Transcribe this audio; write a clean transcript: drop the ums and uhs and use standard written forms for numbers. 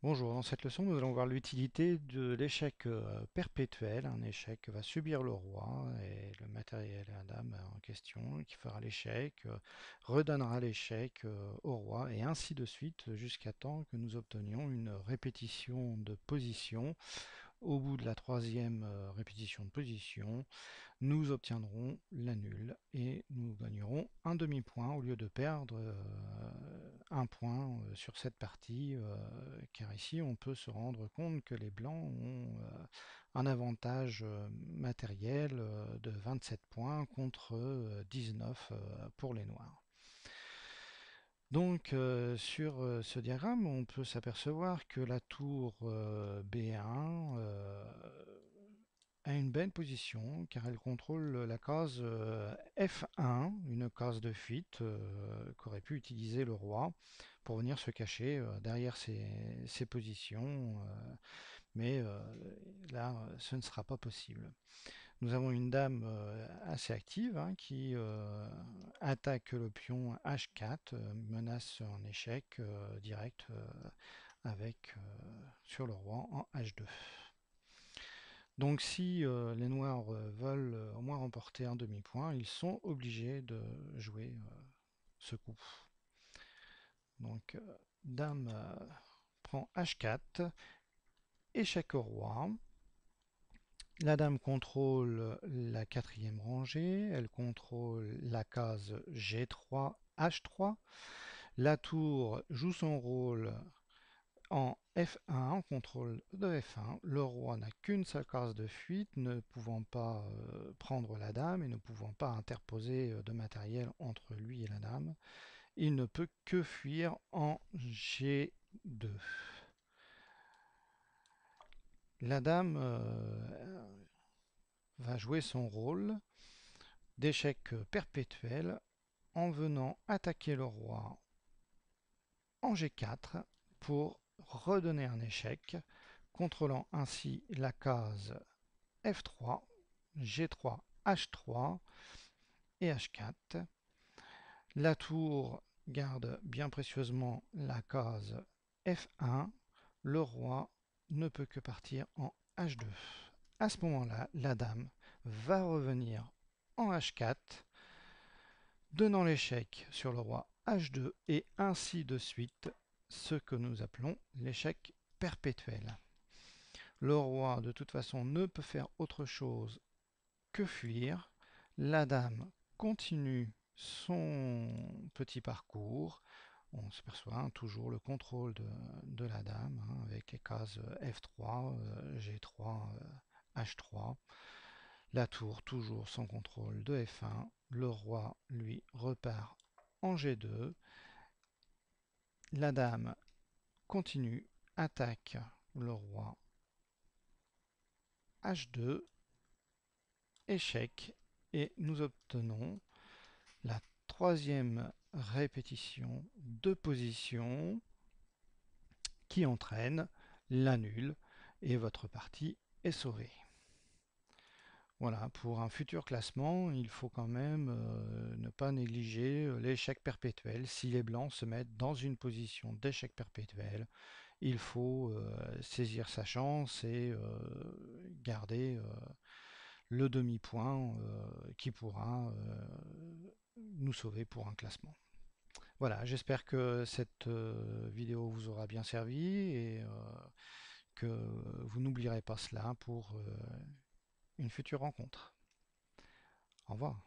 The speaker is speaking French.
Bonjour, dans cette leçon, nous allons voir l'utilité de l'échec perpétuel. Un échec va subir le roi et le matériel et la dame en question qui fera l'échec, redonnera l'échec au roi et ainsi de suite jusqu'à temps que nous obtenions une répétition de position. Au bout de la troisième répétition de position, nous obtiendrons la nulle et nous gagnerons un demi-point au lieu de perdre un point sur cette partie, car ici on peut se rendre compte que les blancs ont un avantage matériel de 27 points contre 19 pour les noirs. Donc sur ce diagramme, on peut s'apercevoir que la tour B1 a une belle position car elle contrôle la case F1, une case de fuite qu'aurait pu utiliser le roi pour venir se cacher derrière ses positions, mais là ce ne sera pas possible. Nous avons une dame assez active hein, qui attaque le pion H4, menace un échec direct avec sur le roi en H2. Donc si les noirs veulent au moins remporter un demi-point, ils sont obligés de jouer ce coup. Donc dame prend H4, échec au roi. La dame contrôle la quatrième rangée, elle contrôle la case G3, H3. La tour joue son rôle en F1, en contrôle de F1. Le roi n'a qu'une seule case de fuite, ne pouvant pas prendre la dame et ne pouvant pas interposer de matériel entre lui et la dame. Il ne peut que fuir en G2. La dame va jouer son rôle d'échec perpétuel en venant attaquer le roi en G4 pour redonner un échec, contrôlant ainsi la case F3, G3, H3 et H4. La tour garde bien précieusement la case F1. Le roi ne peut que partir en H2. À ce moment-là, la dame va revenir en H4, donnant l'échec sur le roi H2 et ainsi de suite, ce que nous appelons l'échec perpétuel. Le roi, de toute façon, ne peut faire autre chose que fuir. La dame continue son petit parcours. On se perçoit hein, toujours le contrôle de la dame hein, avec les cases F3, G3, H3. La tour toujours sans contrôle de F1. Le roi, lui, repart en G2. La dame continue, attaque le roi H2, échec, et nous obtenons la troisième répétition de position qui entraîne la nulle et votre partie est sauvée. Voilà, pour un futur classement, il faut quand même ne pas négliger l'échec perpétuel. Si les blancs se mettent dans une position d'échec perpétuel, il faut saisir sa chance et garder le demi-point qui pourra nous sauver pour un classement. Voilà, j'espère que cette vidéo vous aura bien servi et que vous n'oublierez pas cela pour une future rencontre. Au revoir.